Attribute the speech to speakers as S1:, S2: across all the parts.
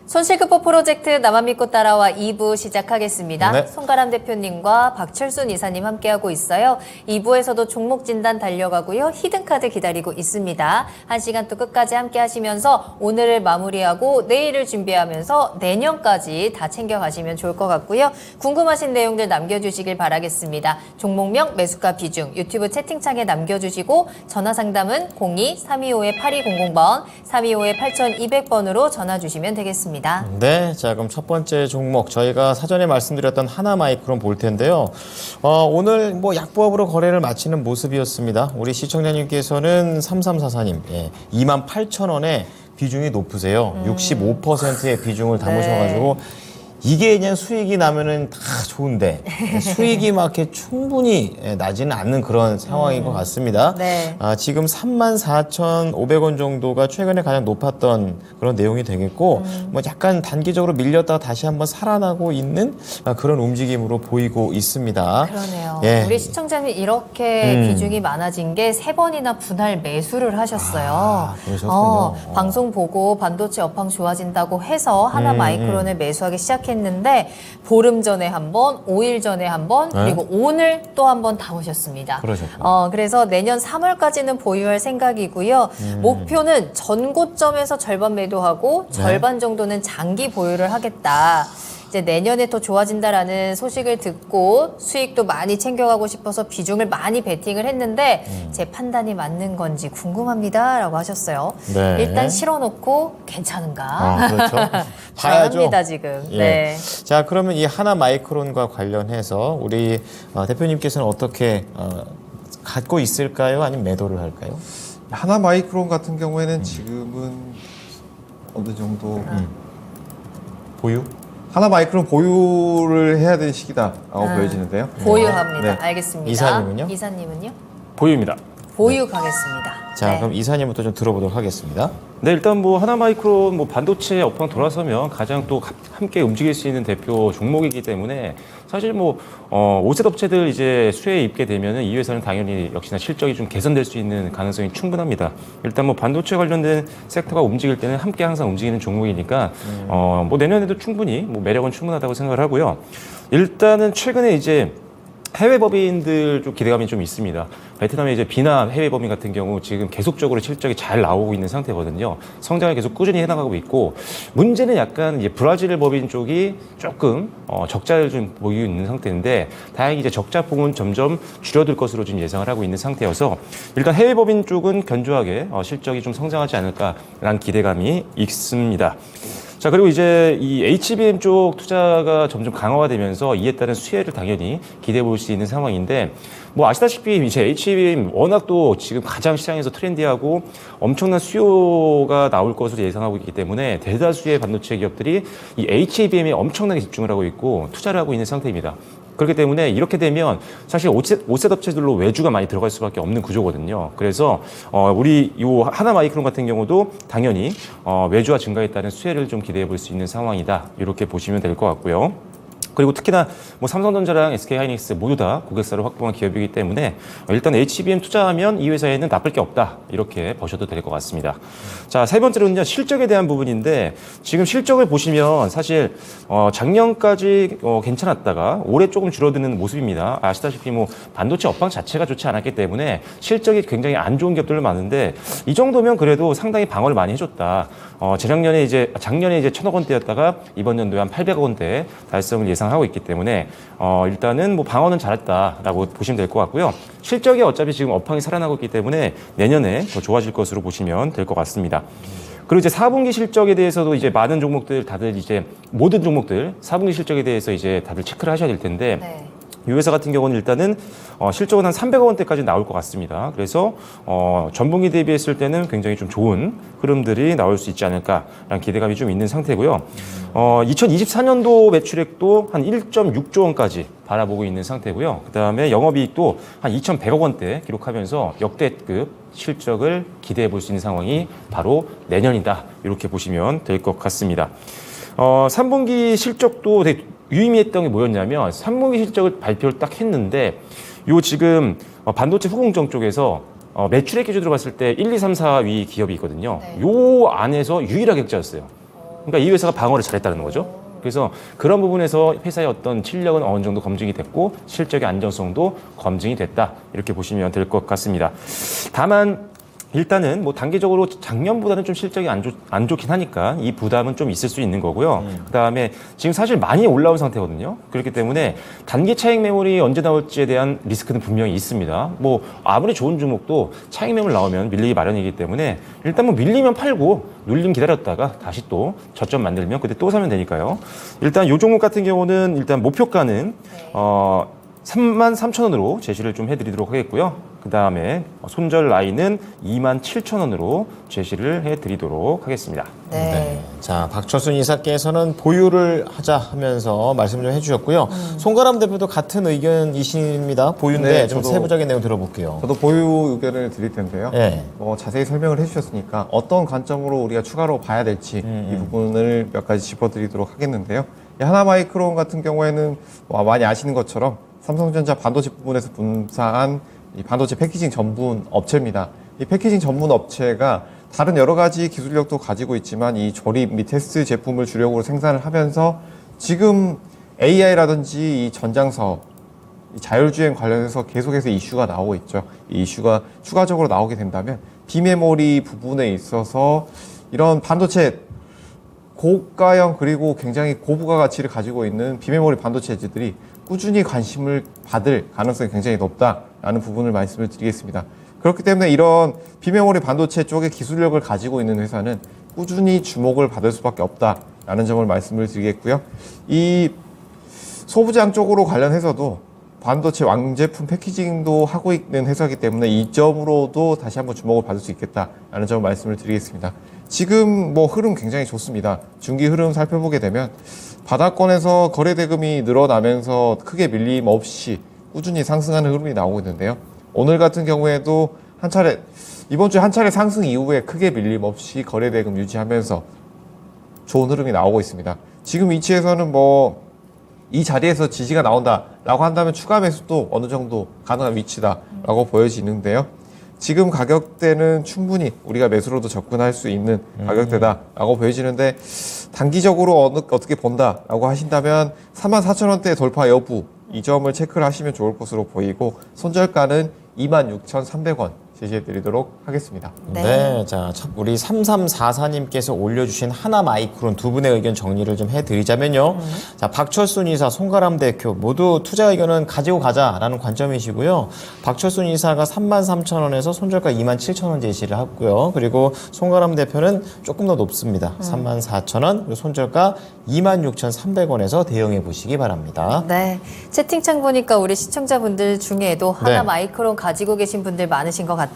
S1: 손실극복 프로젝트 나만 믿고 따라와 2부 시작하겠습니다.
S2: 네.
S1: 송가람 대표님과 박철순 이사님 함께하고 있어요. 2부에서도 종목 진단 달려가고요. 히든카드 기다리고 있습니다. 1시간 또 끝까지 함께 하시면서 오늘을 마무리하고 내일을 준비하면서 내년까지 다 챙겨가시면 좋을 것 같고요. 궁금하신 내용들 남겨주시길 바라겠습니다. 종목명, 매수가 비중 유튜브 채팅창에 남겨주시고 전화 상담은 02-325-8200번, 325-8200번으로 전화 주시면 되겠습니다.
S2: 네, 자 그럼 첫 번째 종목 저희가 사전에 말씀드렸던 하나마이크론 볼 텐데요. 오늘 뭐 약보합으로 거래를 마치는 모습이었습니다. 우리 시청자님께서는 3344님, 28,000원에 비중이 높으세요. 65%의 비중을 담으셔가지고 이게 그냥 수익이 나면은 다 좋은데 수익이 막 이렇게 충분히 나지는 않는 그런 상황인 것 같습니다.
S1: 네.
S2: 지금 34,500원 정도가 최근에 가장 높았던 그런 내용이 되겠고 뭐 약간 단기적으로 밀렸다가 다시 한번 살아나고 있는 그런 움직임으로 보이고 있습니다.
S1: 그러네요.
S2: 예.
S1: 우리 시청자님 이렇게 비중이 많아진 게 3번이나 분할 매수를 하셨어요.
S2: 그러셨군요.
S1: 방송 보고 반도체 업황 좋아진다고 해서 하나마이크론을 매수하기 시작했는데 보름 전에 한 번, 5일 전에 한 번, 그리고 오늘 또 한 번 담으셨습니다.
S2: 그러셨군요.
S1: 그래서 내년 3월까지는 보유할 생각이고요. 목표는 전고점에서 절반 매도하고 절반 정도는 장기 보유를 하겠다. 이제 내년에 더 좋아진다라는 소식을 듣고 수익도 많이 챙겨가고 싶어서 비중을 많이 베팅을 했는데 제 판단이 맞는 건지 궁금합니다라고 하셨어요.
S2: 네.
S1: 일단 실어놓고 괜찮은가?
S2: 그렇죠. 봐야죠.
S1: 합니다 지금.
S2: 예.
S1: 네.
S2: 자, 그러면 이 하나마이크론과 관련해서 우리 대표님께서는 어떻게 갖고 있을까요? 아니면 매도를 할까요?
S3: 하나마이크론 같은 경우에는 지금은 어느 정도
S2: 보유?
S3: 하나마이크론 보유를 해야 되는 시기다라고 보여지는데요.
S1: 보유합니다.
S3: 네.
S1: 알겠습니다.
S2: 이사님은요?
S1: 이사님은요?
S4: 보유입니다.
S1: 보유 가겠습니다.
S2: 자,
S1: 네.
S2: 그럼 이사님부터 좀 들어보도록 하겠습니다.
S4: 네, 일단 뭐 하나마이크론 뭐 반도체 업황 돌아서면 가장 또 함께 움직일 수 있는 대표 종목이기 때문에 사실 뭐 5셋 업체들 이제 수혜에 입게 되면은 이 회사는 당연히 역시나 실적이 좀 개선될 수 있는 가능성이 충분합니다. 일단 뭐 반도체 관련된 섹터가 움직일 때는 함께 항상 움직이는 종목이니까 뭐 내년에도 충분히 뭐 매력은 충분하다고 생각을 하고요. 일단은 최근에 이제 해외 법인들 좀 기대감이 좀 있습니다. 베트남의 이제 비나 해외 법인 같은 경우 지금 계속적으로 실적이 잘 나오고 있는 상태거든요. 성장을 계속 꾸준히 해나가고 있고 문제는 약간 이제 브라질 법인 쪽이 조금 적자를 좀 보이고 있는 상태인데 다행히 이제 적자폭은 점점 줄어들 것으로 좀 예상을 하고 있는 상태여서 일단 해외 법인 쪽은 견조하게 실적이 좀 성장하지 않을까라는 기대감이 있습니다. 자, 그리고 이제 이 HBM 쪽 투자가 점점 강화가 되면서 이에 따른 수혜를 당연히 기대해 볼 수 있는 상황인데 뭐 아시다시피 이제 HBM 워낙 또 지금 가장 시장에서 트렌디하고 엄청난 수요가 나올 것으로 예상하고 있기 때문에 대다수의 반도체 기업들이 이 HBM에 엄청나게 집중을 하고 있고 투자를 하고 있는 상태입니다. 그렇기 때문에 이렇게 되면 사실 5셋 업체들로 외주가 많이 들어갈 수밖에 없는 구조거든요. 그래서 우리 이 하나마이크론 같은 경우도 당연히 외주화 증가에 따른 수혜를 좀 기대해 볼 수 있는 상황이다. 이렇게 보시면 될 것 같고요. 그리고 특히나 뭐 삼성전자랑 SK하이닉스 모두 다 고객사를 확보한 기업이기 때문에 일단 HBM 투자하면 이 회사에는 나쁠 게 없다. 이렇게 보셔도 될 것 같습니다. 자, 세 번째로는요. 실적에 대한 부분인데 지금 실적을 보시면 사실 작년까지 괜찮았다가 올해 조금 줄어드는 모습입니다. 아시다시피 뭐 반도체 업황 자체가 좋지 않았기 때문에 실적이 굉장히 안 좋은 기업들도 많은데 이 정도면 그래도 상당히 방어를 많이 해줬다. 작년에 이제 1,000억 원대였다가 이번 연도에 한 800억 원대 달성을 예상하고 있기 때문에 일단은 뭐 방어는 잘했다라고 보시면 될 것 같고요. 실적이 어차피 지금 업황이 살아나고 있기 때문에 내년에 더 좋아질 것으로 보시면 될 것 같습니다. 그리고 이제 4분기 실적에 대해서도 이제 많은 종목들 다들 이제 모든 종목들 4분기 실적에 대해서 이제 다들 체크를 하셔야 될 텐데
S1: 네.
S4: 이 회사 같은 경우는 일단은 실적은 한 300억 원대까지 나올 것 같습니다. 그래서 전분기 대비했을 때는 굉장히 좀 좋은 흐름들이 나올 수 있지 않을까라는 기대감이 좀 있는 상태고요. 2024년도 매출액도 한 1.6조 원까지 바라보고 있는 상태고요. 그다음에 영업이익도 한 2,100억 원대 기록하면서 역대급 실적을 기대해 볼 수 있는 상황이 바로 내년이다. 이렇게 보시면 될 것 같습니다. 3분기 실적도 되게 유의미했던 게 뭐였냐면 3분기 실적을 발표를 딱 했는데 요 지금 반도체 후공정 쪽에서 매출액 기준으로 봤을 때 1, 2, 3, 4위 기업이 있거든요.
S1: 네.
S4: 요 안에서 유일하게 흑자였어요. 그러니까 이 회사가 방어를 잘했다는 거죠. 그래서 그런 부분에서 회사의 어떤 실력은 어느 정도 검증이 됐고 실적의 안정성도 검증이 됐다. 이렇게 보시면 될 것 같습니다. 다만 일단은 뭐 단기적으로 작년보다는 좀 실적이 안 좋긴 하니까 이 부담은 좀 있을 수 있는 거고요. 그다음에 지금 사실 많이 올라온 상태거든요. 그렇기 때문에 단기 차익 매물이 언제 나올지에 대한 리스크는 분명히 있습니다. 뭐 아무리 좋은 종목도 차익 매물 나오면 밀리기 마련이기 때문에 일단 뭐 밀리면 팔고 눌림 기다렸다가 다시 또 저점 만들면 그때 또 사면 되니까요. 일단 이 종목 같은 경우는 일단 목표가는 33,000원으로 제시를 좀 해드리도록 하겠고요. 그 다음에 손절 라인은 27,000원으로 제시를 해드리도록 하겠습니다.
S1: 네.
S2: 자, 박철순 이사께서는 보유를 하자 하면서 말씀 좀 해주셨고요. 송가람 대표도 같은 의견이십니다. 보유인데
S3: 네,
S2: 좀
S3: 저도-
S2: 세부적인 내용 들어볼게요.
S3: 저도 보유 의견을 드릴 텐데요.
S2: 네.
S3: 뭐 자세히 설명을 해주셨으니까 어떤 관점으로 우리가 추가로 봐야 될지 이 부분을 몇 가지 짚어드리도록 하겠는데요. 이 하나마이크론 같은 경우에는 뭐 많이 아시는 것처럼 삼성전자 반도체 부분에서 분사한 이 반도체 패키징 전문 업체입니다. 이 패키징 전문 업체가 다른 여러 가지 기술력도 가지고 있지만 이 조립 및 테스트 제품을 주력으로 생산을 하면서 지금 AI라든지 이 전장 사업, 이 자율주행 관련해서 계속해서 이슈가 나오고 있죠. 이 이슈가 추가적으로 나오게 된다면 비메모리 부분에 있어서 이런 반도체 고가형 그리고 굉장히 고부가 가치를 가지고 있는 비메모리 반도체들이 꾸준히 관심을 받을 가능성이 굉장히 높다라는 부분을 말씀을 드리겠습니다. 그렇기 때문에 이런 비메모리 반도체 쪽의 기술력을 가지고 있는 회사는 꾸준히 주목을 받을 수밖에 없다라는 점을 말씀을 드리겠고요. 이 소부장 쪽으로 관련해서도 반도체 왕제품 패키징도 하고 있는 회사이기 때문에 이 점으로도 다시 한번 주목을 받을 수 있겠다라는 점을 말씀을 드리겠습니다. 지금 뭐 흐름 굉장히 좋습니다. 중기 흐름 살펴보게 되면 바닥권에서 거래 대금이 늘어나면서 크게 밀림 없이 꾸준히 상승하는 흐름이 나오고 있는데요. 오늘 같은 경우에도 이번 주에 한 차례 상승 이후에 크게 밀림 없이 거래 대금 유지하면서 좋은 흐름이 나오고 있습니다. 지금 위치에서는 뭐 이 자리에서 지지가 나온다라고 한다면 추가 매수도 어느 정도 가능한 위치다라고 보여지는데요. 지금 가격대는 충분히 우리가 매수로도 접근할 수 있는 가격대다라고 보여지는데 단기적으로 어떻게 본다라고 하신다면 34,000원대 돌파 여부 이 점을 체크를 하시면 좋을 것으로 보이고 손절가는 26,300원 제시해드리도록 하겠습니다.
S1: 네.
S2: 네. 자, 우리 3344님께서 올려주신 하나마이크론 두 분의 의견 정리를 좀 해드리자면요. 자, 박철순 이사, 송가람 대표 모두 투자 의견은 가지고 가자라는 관점이시고요. 박철순 이사가 33,000원에서 손절가 27,000원 제시를 하고요. 그리고 송가람 대표는 조금 더 높습니다. 34,000원, 그리고 손절가 26,300원에서 대응해 보시기 바랍니다.
S1: 네. 채팅창 보니까 우리 시청자분들 중에도 하나
S2: 네.
S1: 마이크론 가지고 계신 분들 많으신 것 같아요.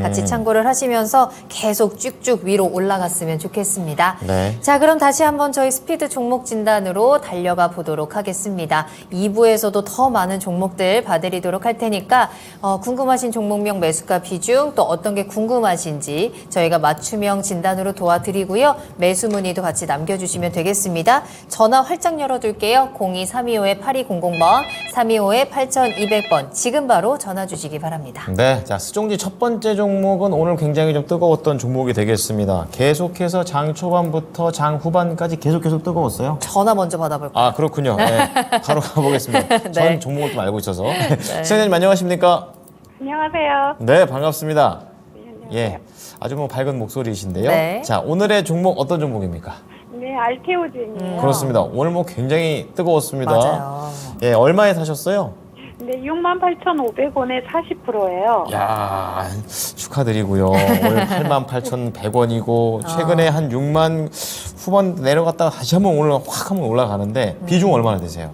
S1: 같이 참고를 하시면서 계속 쭉쭉 위로 올라갔으면 좋겠습니다.
S2: 네.
S1: 자, 그럼 다시 한번 저희 스피드 종목 진단으로 달려가 보도록 하겠습니다. 2부에서도 더 많은 종목들 봐드리도록 할 테니까 궁금하신 종목명 매수가 비중 또 어떤 게 궁금하신지 저희가 맞춤형 진단으로 도와드리고요. 매수 문의도 같이 남겨주시면 되겠습니다. 전화 활짝 열어둘게요. 02-325-8200번, 325-8200번 지금 바로 전화 주시기 바랍니다.
S2: 네, 자 스종지 첫 번째 종목은 오늘 굉장히 좀 뜨거웠던 종목이 되겠습니다. 계속해서 장 초반부터 장 후반까지 계속 뜨거웠어요.
S1: 전화 먼저 받아볼까요?
S2: 아 그렇군요. 네, 바로 가보겠습니다.
S1: 네.
S2: 전 종목을 좀 알고 있어서. 시청자님 안녕하십니까?
S5: 안녕하세요.
S2: 네, 반갑습니다.
S5: 안녕하세요.
S2: 예, 아주 뭐 밝은 목소리이신데요.
S1: 네.
S2: 자, 오늘의 종목 어떤 종목입니까?
S5: 네, 알테오젠이에요.
S2: 그렇습니다. 오늘 뭐 굉장히 뜨거웠습니다.
S1: 맞아요.
S2: 예, 얼마에 사셨어요?
S5: 네, 68,500원에 40%예요.
S2: 야, 축하드리고요. 오늘 88,100원이고 최근에 한 6만 후반 내려갔다가 다시 한번 확 한번 올라가는데 비중 얼마나 되세요?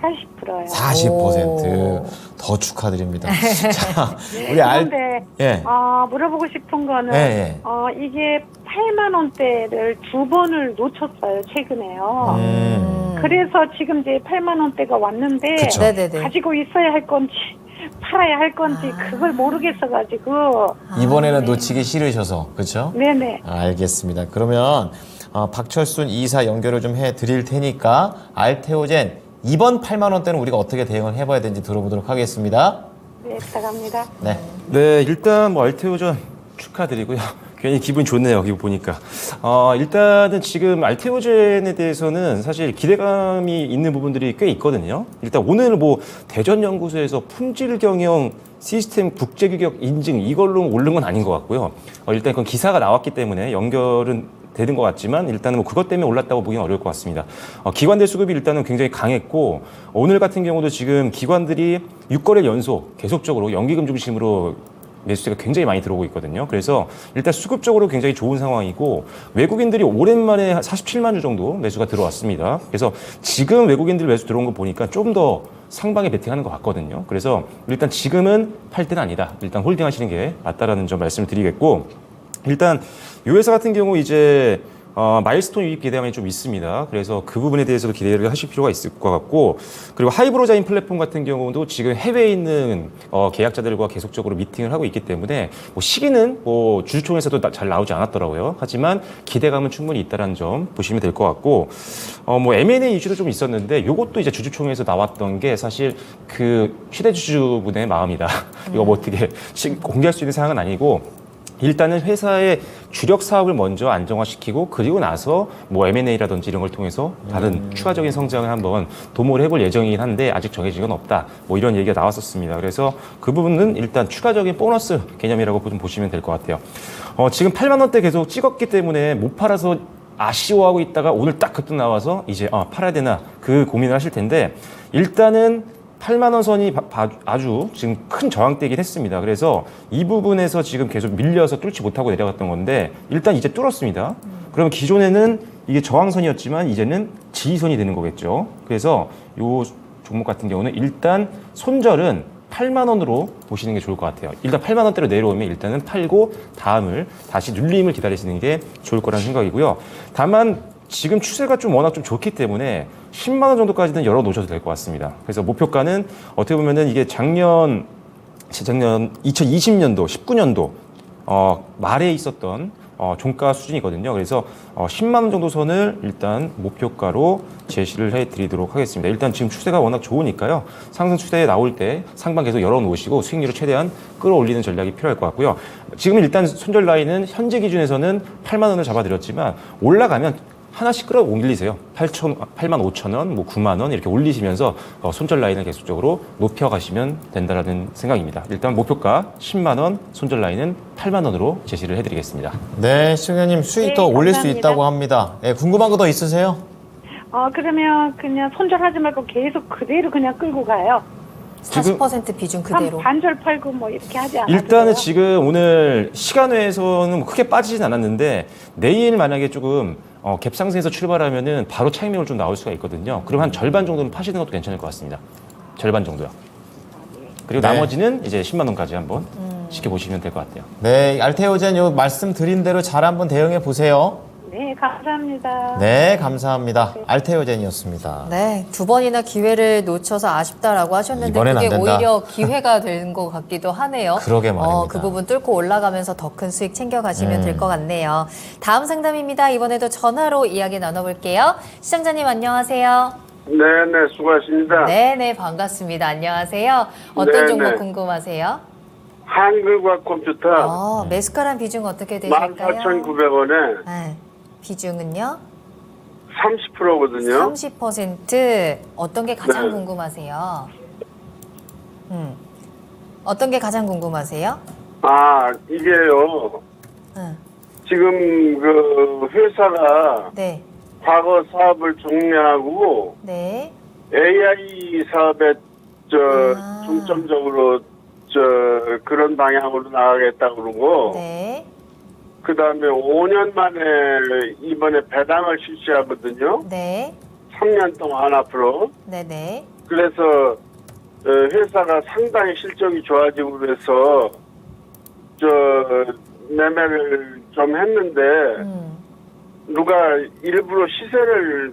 S5: 40%예요.
S2: 40%. 더 축하드립니다. 자, 우리
S5: 그런데
S2: 예.
S5: 물어보고 싶은 거는
S2: 예.
S5: 이게 8만 원대를 두 번을 놓쳤어요, 최근에요. 그래서 지금 이제 8만 원대가 왔는데
S2: 그쵸.
S1: 네네네.
S5: 가지고 있어야 할 건지 팔아야 할 건지 그걸 모르겠어가지고.
S2: 이번에는 놓치기 싫으셔서 그렇죠?
S5: 네네.
S2: 알겠습니다. 그러면 박철순 이사 연결을 좀 해드릴 테니까 알테오젠 이번 8만 원대는 우리가 어떻게 대응을 해봐야 되는지 들어보도록 하겠습니다.
S5: 네, 부탁합니다.
S2: 네.
S4: 네, 일단 뭐 알테오전 축하드리고요. 괜히 기분이 좋네요. 여기 보니까. 일단은 지금 알테오젠에 대해서는 사실 기대감이 있는 부분들이 꽤 있거든요. 일단 오늘 뭐 대전연구소에서 품질 경영 시스템 국제규격 인증 이걸로 오른 건 아닌 것 같고요. 일단 그건 기사가 나왔기 때문에 연결은 되는 것 같지만 일단은 뭐 그것 때문에 올랐다고 보기는 어려울 것 같습니다. 기관들 수급이 일단은 굉장히 강했고 오늘 같은 경우도 지금 기관들이 6거래일 연속 계속적으로 연기금 중심으로 매수세가 굉장히 많이 들어오고 있거든요. 그래서 일단 수급적으로 굉장히 좋은 상황이고 외국인들이 오랜만에 47만 주 정도 매수가 들어왔습니다. 그래서 지금 외국인들 매수 들어온 거 보니까 좀 더 상방에 베팅하는 것 같거든요. 그래서 일단 지금은 팔 때는 아니다. 일단 홀딩하시는 게 맞다라는 점 말씀을 드리겠고 일단 이 회사 같은 경우 이제 마일스톤 유입 기대감이 좀 있습니다. 그래서 그 부분에 대해서도 기대를 하실 필요가 있을 것 같고 그리고 하이브로자인 플랫폼 같은 경우도 지금 해외에 있는 계약자들과 계속적으로 미팅을 하고 있기 때문에 뭐 시기는 뭐 주주총회에서도 잘 나오지 않았더라고요. 하지만 기대감은 충분히 있다는 점 보시면 될 것 같고 뭐 M&A 이슈도 좀 있었는데 이것도 이제 주주총회에서 나왔던 게 사실 그 시대주주분의 마음이다. 이거 뭐 어떻게 공개할 수 있는 사항은 아니고 일단은 회사의 주력 사업을 먼저 안정화시키고 그리고 나서 뭐 M&A라든지 이런 걸 통해서 다른 추가적인 성장을 한번 도모를 해볼 예정이긴 한데 아직 정해진 건 없다. 뭐 이런 얘기가 나왔었습니다. 그래서 그 부분은 일단 추가적인 보너스 개념이라고 좀 보시면 될 것 같아요. 지금 8만 원대 계속 찍었기 때문에 못 팔아서 아쉬워하고 있다가 오늘 딱 급등 나와서 이제 팔아야 되나 그 고민을 하실 텐데 일단은 8만 원 선이 아주 지금 큰 저항대이긴 했습니다. 그래서 이 부분에서 지금 계속 밀려서 뚫지 못하고 내려갔던 건데 일단 이제 뚫었습니다. 그러면 기존에는 이게 저항선이었지만 이제는 지지선이 되는 거겠죠. 그래서 이 종목 같은 경우는 일단 손절은 8만 원으로 보시는 게 좋을 것 같아요. 일단 8만 원대로 내려오면 일단은 팔고 다음을 다시 눌림을 기다리시는 게 좋을 거라는 생각이고요. 다만 지금 추세가 좀 워낙 좀 좋기 때문에 10만 원 정도까지는 열어 놓으셔도 될 것 같습니다. 그래서 목표가는 어떻게 보면은 이게 재작년 2020년도, 19년도 말에 있었던 종가 수준이거든요. 그래서 10만 원 정도 선을 일단 목표가로 제시를 해드리도록 하겠습니다. 일단 지금 추세가 워낙 좋으니까요. 상승 추세에 나올 때 상방 계속 열어놓으시고 수익률을 최대한 끌어올리는 전략이 필요할 것 같고요. 지금 일단 손절 라인은 현재 기준에서는 8만 원을 잡아드렸지만 올라가면 하나씩 끌어올리세요. 8만 5천 원, 뭐 9만 원 이렇게 올리시면서 손절 라인을 계속적으로 높여가시면 된다는 생각입니다. 일단 목표가 10만 원, 손절 라인은 8만 원으로 제시를 해드리겠습니다.
S2: 네, 시청자님 수익 더 올릴 수
S5: 감사합니다.
S2: 있다고 합니다. 네, 궁금한 거 더 있으세요?
S5: 그러면 그냥 손절하지 말고 계속 그대로 그냥 끌고 가요.
S1: 40% 비중 그대로.
S5: 반절 팔고 뭐 이렇게 하지 않아요?
S4: 일단은 지금 오늘 시간 외에서는 뭐 크게 빠지진 않았는데 내일 만약에 조금 갭 상승에서 출발하면은 바로 차익명을 좀 나올 수가 있거든요. 그럼 한 절반 정도는 파시는 것도 괜찮을 것 같습니다. 절반 정도요. 그리고
S2: 네.
S4: 나머지는 이제 10만 원까지 한번 지켜보시면 될 것 같아요.
S2: 네, 알테오젠 요 말씀드린 대로 잘 한번 대응해 보세요.
S5: 네, 감사합니다.
S2: 네, 감사합니다. 알테오젠이었습니다.
S1: 네, 두 번이나 기회를 놓쳐서 아쉽다라고 하셨는데
S2: 이번엔 안
S1: 그게
S2: 된다.
S1: 오히려 기회가 된 것 같기도 하네요.
S2: 그러게 말입니다.
S1: 그 부분 뚫고 올라가면서 더 큰 수익 챙겨가시면 될 것 같네요. 다음 상담입니다. 이번에도 전화로 이야기 나눠볼게요. 시청자님 안녕하세요.
S6: 네네, 수고하십니다.
S1: 네네, 반갑습니다. 안녕하세요. 어떤
S6: 네,
S1: 종목
S6: 네.
S1: 궁금하세요?
S6: 한글과 컴퓨터
S1: 매수가란 비중 어떻게 되실까요?
S6: 14,900원에
S1: 네, 비중은요?
S6: 30%거든요.
S1: 30%. 어떤 게 가장
S6: 네.
S1: 궁금하세요? 어떤 게 가장 궁금하세요?
S6: 이게요.
S1: 응.
S6: 지금 그 회사가
S1: 네,
S6: 과거 사업을 종료하고
S1: 네,
S6: AI 사업에
S1: 아.
S6: 중점적으로 그런 방향으로 나가겠다 그러고
S1: 네,
S6: 그 다음에 5년 만에 이번에 배당을 실시하거든요.
S1: 네,
S6: 3년 동안 앞으로.
S1: 네, 네.
S6: 그래서 회사가 상당히 실적이 좋아지고 그래서 매매를 좀 했는데 누가 일부러 시세를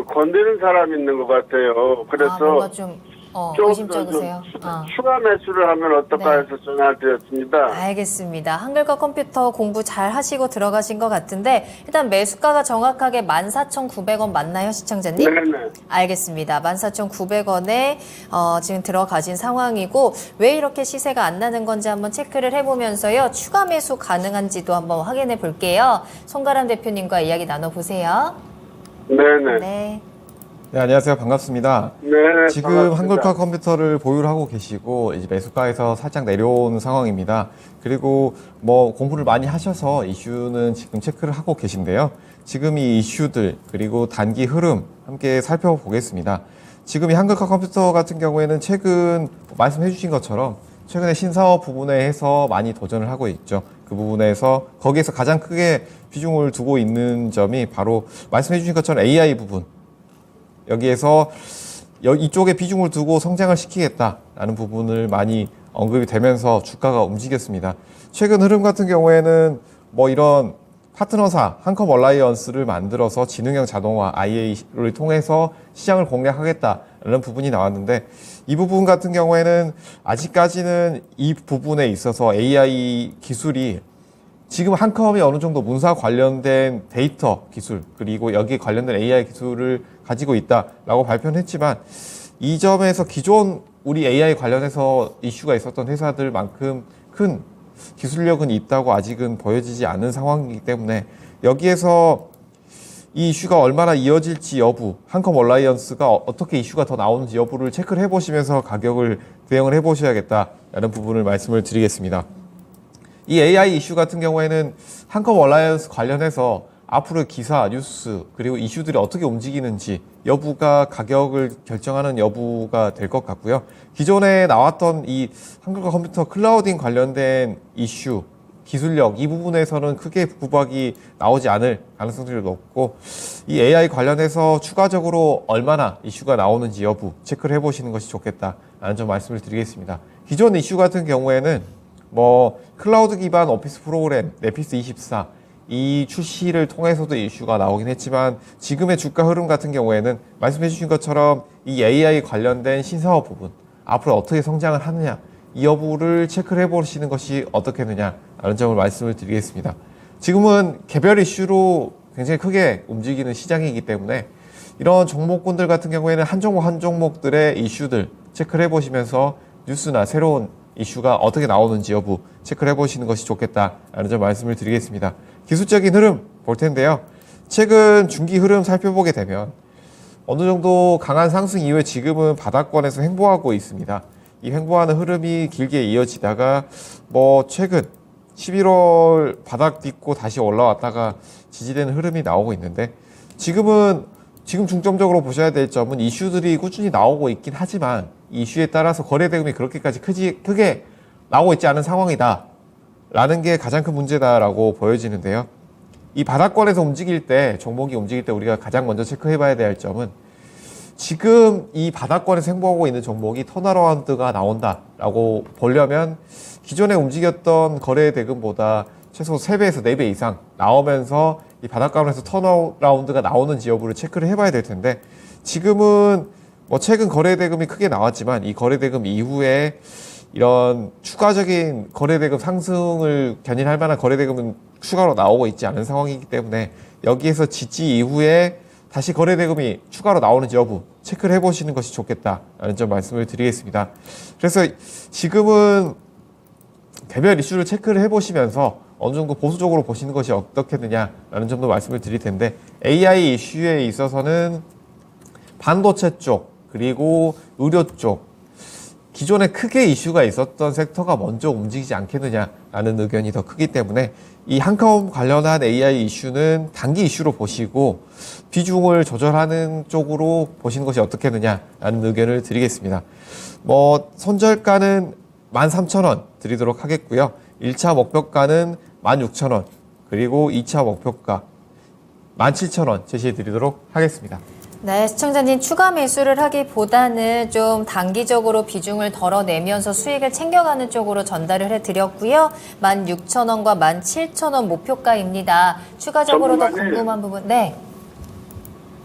S6: 건드는 사람이 있는 것 같아요. 그래서
S1: 뭔가 좀 의심쩍으세요?
S6: 추가 매수를 하면 어떨까
S1: 네.
S6: 해서 전화를 드렸습니다.
S1: 알겠습니다. 한글과 컴퓨터 공부 잘 하시고 들어가신 것 같은데 일단 매수가가 정확하게 14,900원 맞나요, 시청자님?
S6: 네네.
S1: 알겠습니다. 14,900원에 지금 들어가신 상황이고 왜 이렇게 시세가 안 나는 건지 한번 체크를 해보면서요. 추가 매수 가능한지도 한번 확인해 볼게요. 송가람 대표님과 이야기 나눠보세요.
S6: 네네.
S1: 네.
S3: 네, 안녕하세요. 반갑습니다.
S6: 네.
S3: 지금
S6: 반갑습니다.
S3: 한글카 컴퓨터를 보유를 하고 계시고 이제 매수가에서 살짝 내려온 상황입니다. 그리고 뭐 공부를 많이 하셔서 이슈는 지금 체크를 하고 계신데요. 지금 이 이슈들 그리고 단기 흐름 함께 살펴보겠습니다. 지금 이 한글카 컴퓨터 같은 경우에는 최근 말씀해 주신 것처럼 최근에 신사업 부분에 해서 많이 도전을 하고 있죠. 그 부분에서 거기에서 가장 크게 비중을 두고 있는 점이 바로 말씀해 주신 것처럼 AI 부분. 여기에서 이쪽에 비중을 두고 성장을 시키겠다라는 부분을 많이 언급이 되면서 주가가 움직였습니다. 최근 흐름 같은 경우에는 뭐 이런 파트너사 한컴 얼라이언스를 만들어서 지능형 자동화 IA를 통해서 시장을 공략하겠다라는 부분이 나왔는데 이 부분 같은 경우에는 아직까지는 이 부분에 있어서 AI 기술이 지금 한컴이 어느 정도 문서 관련된 데이터 기술 그리고 여기에 관련된 AI 기술을 가지고 있다라고 발표는 했지만 이 점에서 기존 우리 AI 관련해서 이슈가 있었던 회사들만큼 큰 기술력은 있다고 아직은 보여지지 않는 상황이기 때문에 여기에서 이 이슈가 얼마나 이어질지 여부, 한컴 얼라이언스가 어떻게 이슈가 더 나오는지 여부를 체크를 해보시면서 가격을 대응을 해보셔야겠다라는 부분을 말씀을 드리겠습니다. 이 AI 이슈 같은 경우에는 한컴 얼라이언스 관련해서 앞으로 기사, 뉴스, 그리고 이슈들이 어떻게 움직이는지 여부가 가격을 결정하는 여부가 될 것 같고요. 기존에 나왔던 이 한글과 컴퓨터 클라우딩 관련된 이슈, 기술력 이 부분에서는 크게 부박이 나오지 않을 가능성들이 높고 이 AI 관련해서 추가적으로 얼마나 이슈가 나오는지 여부 체크를 해보시는 것이 좋겠다라는 점 말씀을 드리겠습니다. 기존 이슈 같은 경우에는 뭐 클라우드 기반 오피스 프로그램 네피스 24 이 출시를 통해서도 이슈가 나오긴 했지만 지금의 주가 흐름 같은 경우에는 말씀해 주신 것처럼 이 AI 관련된 신사업 부분 앞으로 어떻게 성장을 하느냐 이 여부를 체크를 해보시는 것이 어떻겠느냐라는 점을 말씀을 드리겠습니다. 지금은 개별 이슈로 굉장히 크게 움직이는 시장이기 때문에 이런 종목군들 같은 경우에는 한 종목 한 종목들의 이슈들 체크를 해보시면서 뉴스나 새로운 이슈가 어떻게 나오는지 여부 체크를 해보시는 것이 좋겠다라는 점 말씀을 드리겠습니다. 기술적인 흐름 볼 텐데요. 최근 중기 흐름 살펴보게 되면 어느 정도 강한 상승 이후에 지금은 바닥권에서 횡보하고 있습니다. 이 횡보하는 흐름이 길게 이어지다가 뭐 최근 11월 바닥 딛고 다시 올라왔다가 지지되는 흐름이 나오고 있는데 지금 중점적으로 보셔야 될 점은 이슈들이 꾸준히 나오고 있긴 하지만 이슈에 따라서 거래 대금이 그렇게까지 크게 나오고 있지 않은 상황이다 라는 게 가장 큰 문제다라고 보여지는데요. 이 바닥권에서 움직일 때 종목이 움직일 때 우리가 가장 먼저 체크해 봐야 될 점은 지금 이 바닥권에서 횡보하고 있는 종목이 턴어라운드가 나온다라고 보려면 기존에 움직였던 거래 대금보다 최소 3배에서 4배 이상 나오면서 이 바닥권에서 턴어라운드가 나오는지 여부를 체크를 해봐야 될 텐데 지금은 뭐 최근 거래 대금이 크게 나왔지만 이 거래 대금 이후에 이런 추가적인 거래 대금 상승을 견인할 만한 거래 대금은 추가로 나오고 있지 않은 상황이기 때문에 여기에서 지지 이후에 다시 거래 대금이 추가로 나오는지 여부 체크를 해보시는 것이 좋겠다라는 점 말씀을 드리겠습니다. 그래서 지금은 개별 이슈를 체크를 해보시면서 어느 정도 보수적으로 보시는 것이 어떻겠느냐라는 점도 말씀을 드릴 텐데 AI 이슈에 있어서는 반도체 쪽 그리고 의료 쪽 기존에 크게 이슈가 있었던 섹터가 먼저 움직이지 않겠느냐라는 의견이 더 크기 때문에 이 한컴 관련한 AI 이슈는 단기 이슈로 보시고 비중을 조절하는 쪽으로 보시는 것이 어떻겠느냐라는 의견을 드리겠습니다. 뭐 손절가는 13,000원 드리도록 하겠고요. 1차 목표가는 16,000원 그리고 2차 목표가 17,000원 제시해 드리도록 하겠습니다.
S1: 네, 시청자님 추가 매수를 하기보다는 좀 단기적으로 비중을 덜어내면서 수익을 챙겨가는 쪽으로 전달을 해드렸고요. 16,000원과 17,000원 목표가입니다. 추가적으로 더
S6: 전문가님.
S1: 궁금한 부분, 네.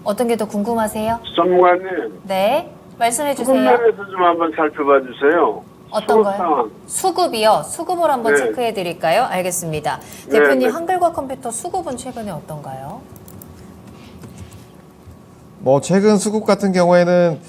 S1: 어떤 게 더 궁금하세요?
S6: 전문가님,
S1: 네. 말씀해
S6: 수급
S1: 주세요.
S6: 면에서 좀 한번 살펴봐 주세요.
S1: 어떤
S6: 수급
S1: 거요?
S6: 상황.
S1: 수급이요. 수급을 한번
S6: 네.
S1: 체크해 드릴까요? 알겠습니다. 대표님,
S6: 네.
S1: 한글과 컴퓨터 수급은 최근에 어떤가요?
S3: 뭐 최근 수급 같은 경우에는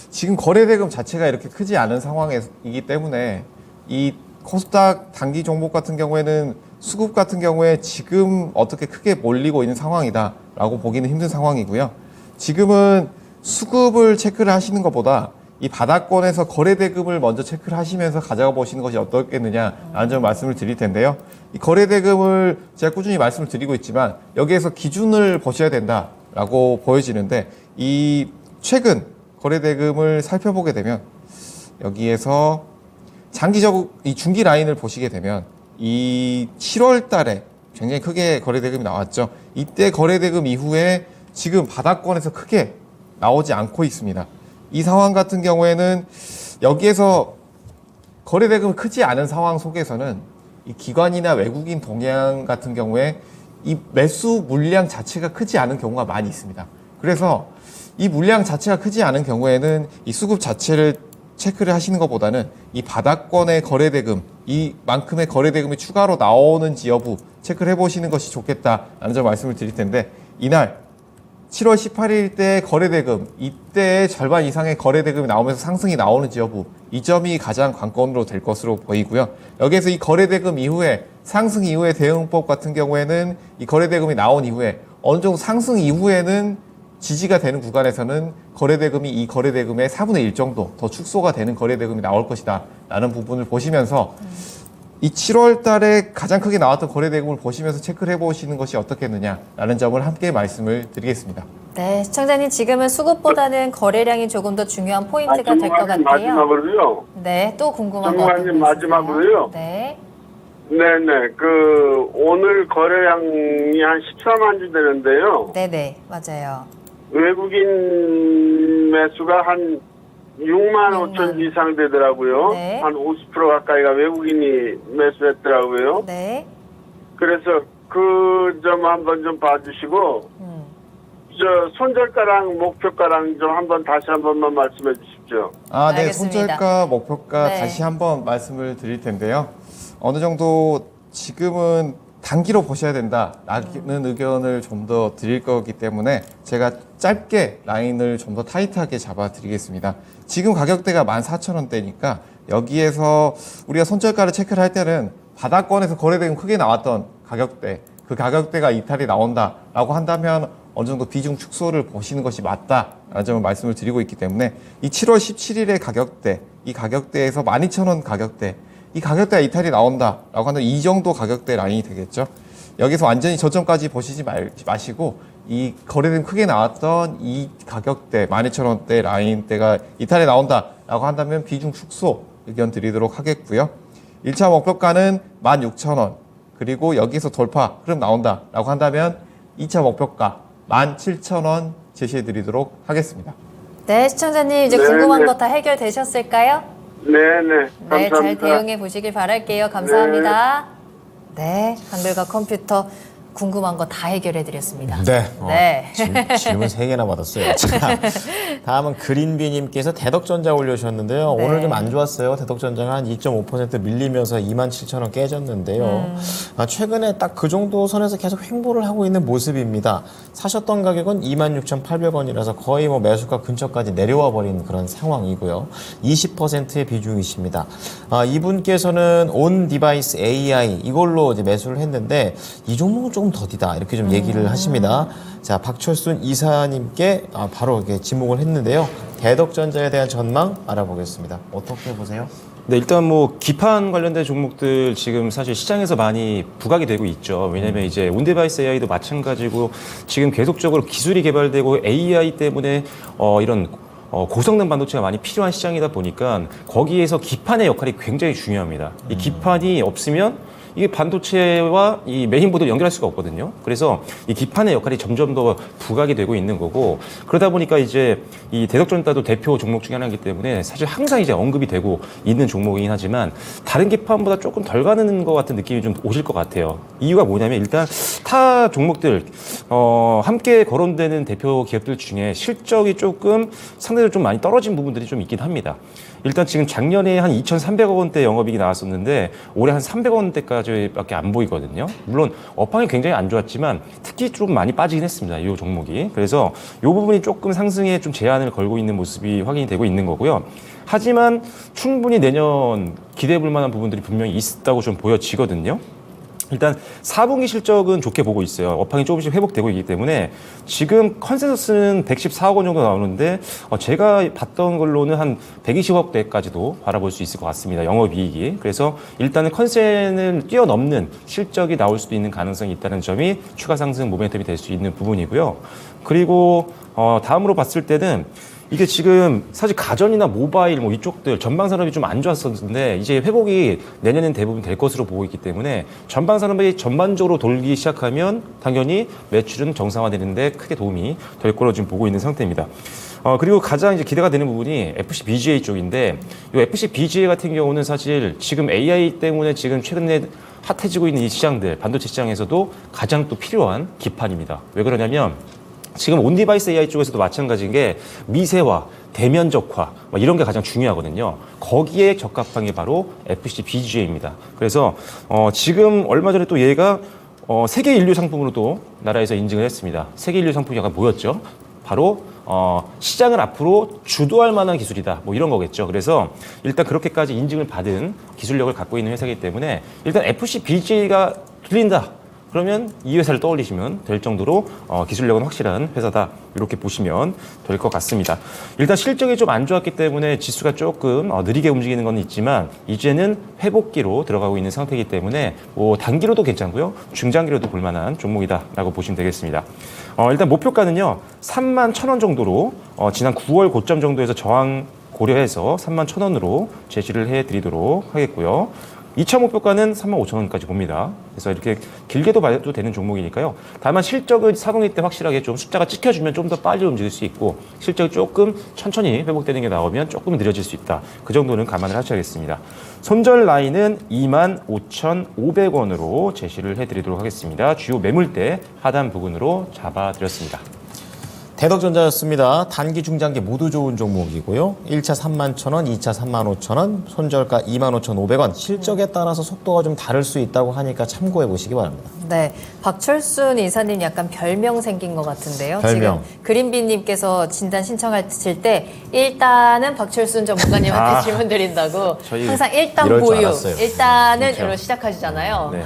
S3: 지금 거래 대금 자체가 이렇게 크지 않은 상황이기 때문에 이 코스닥 단기 종목 같은 경우에는 수급 같은 경우에 지금 어떻게 크게 몰리고 있는 상황이다라고 보기는 힘든 상황이고요. 지금은 수급을 체크를 하시는 것보다 이 바닥권에서 거래 대금을 먼저 체크를 하시면서 가져가 보시는 것이 어떻겠느냐라는 점 말씀을 드릴 텐데요. 이 거래 대금을 제가 꾸준히 말씀을 드리고 있지만 여기에서 기준을 보셔야 된다라고 보여지는데 이 최근 거래 대금을 살펴보게 되면 여기에서 장기적으로 이 중기 라인을 보시게 되면 이 7월 달에 굉장히 크게 거래 대금이 나왔죠. 이때 거래 대금 이후에 지금 바닥권에서 크게 나오지 않고 있습니다. 이 상황 같은 경우에는 여기에서 거래 대금이 크지 않은 상황 속에서는 이 기관이나 외국인 동향 같은 경우에 이 매수 물량 자체가 크지 않은 경우가 많이 있습니다. 그래서 이 물량 자체가 크지 않은 경우에는 이 수급 자체를 체크를 하시는 것보다는 이 바닥권의 거래 대금, 이만큼의 거래 대금이 추가로 나오는지 여부 체크를 해보시는 것이 좋겠다라는 점 말씀을 드릴 텐데 이날 7월 18일 때 거래 대금, 이때의 절반 이상의 거래 대금이 나오면서 상승이 나오는지 여부, 이 점이 가장 관건으로 될 것으로 보이고요. 여기에서 이 거래 대금 이후에 상승 이후의 대응법 같은 경우에는 이 거래 대금이 나온 이후에 어느 정도 상승 이후에는 지지가 되는 구간에서는 거래 대금이 이 거래 대금의 4분의 1 정도 더 축소가 되는 거래 대금이 나올 것이다 라는 부분을 보시면서 이 7월 달에 가장 크게 나왔던 거래 대금을 보시면서 체크를 해보시는 것이 어떻겠느냐라는 점을 함께 말씀을 드리겠습니다.
S1: 네, 시청자님, 지금은 수급보다는 거래량이 조금 더 중요한 포인트가 될 것 같아요.
S6: 마지막으로요.
S1: 네, 또 궁금한 거
S6: 전문가님,
S1: 어떤 거 있으세요?
S6: 마지막으로요.
S1: 네.
S6: 네네. 오늘 거래량이 한 14만 주 되는데요.
S1: 네네, 맞아요.
S6: 외국인 매수가 한 6만 5천 주 이상 되더라고요.
S1: 네.
S6: 한 50% 가까이가 외국인이 매수했더라고요.
S1: 네.
S6: 그래서 그 점 한번 좀 봐주시고, 손절가랑 목표가랑 좀 다시 한 번만 말씀해 주십시오.
S3: 네,
S1: 알겠습니다.
S3: 손절가, 목표가
S1: 네.
S3: 다시 한번 말씀을 드릴 텐데요. 어느 정도 지금은 단기로 보셔야 된다라는 의견을 좀 더 드릴 거기 때문에 제가 짧게 라인을 좀 더 타이트하게 잡아 드리겠습니다. 지금 가격대가 14,000원대니까 여기에서 우리가 손절가를 체크를 할 때는 바닥권에서 거래대금 크게 나왔던 가격대, 그 가격대가 이탈이 나온다라고 한다면 어느 정도 비중 축소를 보시는 것이 맞다라는 점을 말씀을 드리고 있기 때문에 이 7월 17일의 가격대, 이 가격대에서 12,000원 가격대, 이 가격대가 이탈이 나온다라고 하는 이 정도 가격대 라인이 되겠죠. 여기서 완전히 저점까지 보시지 마시고 이 거래대금 크게 나왔던 이 가격대 12,000원대 라인대가 이탈이 나온다라고 한다면 비중 축소 의견 드리도록 하겠고요. 1차 목표가는 16,000원, 그리고 여기서 돌파 흐름 나온다라고 한다면 2차 목표가 17,000원 제시해 드리도록 하겠습니다.
S1: 네, 시청자님, 이제
S6: 네,
S1: 궁금한
S6: 네.
S1: 거 다 해결되셨을까요?
S6: 네네.
S1: 네, 잘
S6: 감사합니다.
S1: 대응해 보시길 바랄게요. 감사합니다. 네, 한글과 컴퓨터 궁금한 거 다 해결해 드렸습니다.
S2: 네.
S1: 네.
S2: 질문 3개나 받았어요. 자, 다음은 그린비님께서 대덕전자 올려주셨는데요.
S1: 네.
S2: 오늘 좀 안 좋았어요. 대덕전자가 한 2.5% 밀리면서 27,000원 깨졌는데요. 최근에 딱 그 정도 선에서 계속 횡보를 하고 있는 모습입니다. 사셨던 가격은 26,800원이라서 거의 뭐 매수가 근처까지 내려와 버린 그런 상황이고요. 20%의 비중이십니다. 이분께서는 온 디바이스 AI 이걸로 이제 매수를 했는데 이 종목은 조금 더디다 이렇게 좀 얘기를 하십니다. 자, 박철순 이사님께 바로 이렇게 지목을 했는데요. 대덕전자에 대한 전망 알아보겠습니다. 어떻게 보세요?
S4: 네, 일단 뭐 기판 관련된 종목들 지금 사실 시장에서 많이 부각이 되고 있죠. 왜냐하면 이제 온데바이스 AI도 마찬가지고 지금 계속적으로 기술이 개발되고 AI 때문에 이런 고성능 반도체가 많이 필요한 시장이다 보니까 거기에서 기판의 역할이 굉장히 중요합니다. 이 기판이 없으면 이게 반도체와 이 메인보드를 연결할 수가 없거든요. 그래서 이 기판의 역할이 점점 더 부각이 되고 있는 거고, 그러다 보니까 이제 이 대덕전자도 대표 종목 중에 하나이기 때문에 사실 항상 이제 언급이 되고 있는 종목이긴 하지만 다른 기판보다 조금 덜 가는 것 같은 느낌이 좀 오실 것 같아요. 이유가 뭐냐면 일단 타 종목들 함께 거론되는 대표 기업들 중에 실적이 조금 상대적으로 좀 많이 떨어진 부분들이 좀 있긴 합니다. 일단 지금 작년에 한 2,300억 원대 영업이익이 나왔었는데 올해 한 300억 원대까지밖에 안 보이거든요. 물론 업황이 굉장히 안 좋았지만 특히 좀 많이 빠지긴 했습니다. 이 종목이. 그래서 이 부분이 조금 상승에 좀 제한을 걸고 있는 모습이 확인이 되고 있는 거고요. 하지만 충분히 내년 기대해 볼 만한 부분들이 분명히 있다고 좀 보여지거든요. 일단 4분기 실적은 좋게 보고 있어요. 업황이 조금씩 회복되고 있기 때문에 지금 컨센서스는 114억 원 정도 나오는데 제가 봤던 걸로는 한 120억대까지도 바라볼 수 있을 것 같습니다. 영업이익이. 그래서 일단은 컨센을 뛰어넘는 실적이 나올 수도 있는 가능성이 있다는 점이 추가 상승 모멘텀이 될 수 있는 부분이고요. 그리고 다음으로 봤을 때는 이게 지금 사실 가전이나 모바일 뭐 이쪽들 전방 산업이 좀 안 좋았었는데 이제 회복이 내년엔 대부분 될 것으로 보고 있기 때문에 전방 산업이 전반적으로 돌기 시작하면 당연히 매출은 정상화되는데 크게 도움이 될 거로 지금 보고 있는 상태입니다. 그리고 가장 이제 기대가 되는 부분이 FC BGA 쪽인데 이 FC BGA 같은 경우는 사실 지금 AI 때문에 지금 최근에 핫해지고 있는 이 시장들 반도체 시장에서도 가장 또 필요한 기판입니다. 왜 그러냐면 지금 온디바이스 AI 쪽에서도 마찬가지인 게 미세화, 대면적화 이런 게 가장 중요하거든요. 거기에 적합한 게 바로 FC BGA입니다. 그래서 지금 얼마 전에 또 얘가 세계 인류 상품으로도 나라에서 인증을 했습니다. 세계 인류 상품이 약간 뭐였죠? 바로 시장을 앞으로 주도할 만한 기술이다. 뭐 이런 거겠죠. 그래서 일단 그렇게까지 인증을 받은 기술력을 갖고 있는 회사이기 때문에 일단 FC BGA가 들린다. 그러면 이 회사를 떠올리시면 될 정도로 기술력은 확실한 회사다. 이렇게 보시면 될 것 같습니다. 일단 실적이 좀 안 좋았기 때문에 지수가 조금 느리게 움직이는 건 있지만 이제는 회복기로 들어가고 있는 상태이기 때문에 뭐 단기로도 괜찮고요. 중장기로도 볼만한 종목이다라고 보시면 되겠습니다. 일단 목표가는요. 31,000원 정도로 지난 9월 고점 정도에서 저항 고려해서 31,000원으로 제시를 해드리도록 하겠고요. 2차 목표가는 35,000원까지 봅니다. 그래서 이렇게 길게도 봐도 되는 종목이니까요. 다만 실적을 4분기 때 확실하게 좀 숫자가 찍혀주면 좀 더 빨리 움직일 수 있고 실적이 조금 천천히 회복되는 게 나오면 조금 느려질 수 있다. 그 정도는 감안을 하셔야겠습니다. 손절 라인은 25,500원으로 제시를 해드리도록 하겠습니다. 주요 매물대 하단 부근으로 잡아드렸습니다.
S2: 대덕전자였습니다. 단기, 중장기 모두 좋은 종목이고요. 1차 31,000원, 2차 35,000원, 손절가 25,500원. 실적에 따라서 속도가 좀 다를 수 있다고 하니까 참고해 보시기 바랍니다.
S1: 네, 박철순 이사님 약간 별명 생긴 것 같은데요.
S2: 별명.
S1: 지금 그린비님께서 진단 신청하실 때 일단은 박철순 전문가님한테 질문 드린다고
S4: 저희
S1: 항상 일단
S2: 이럴 줄
S1: 보유,
S2: 알았어요.
S1: 일단은
S4: 그렇죠.
S1: 이로 시작하시잖아요.
S4: 네.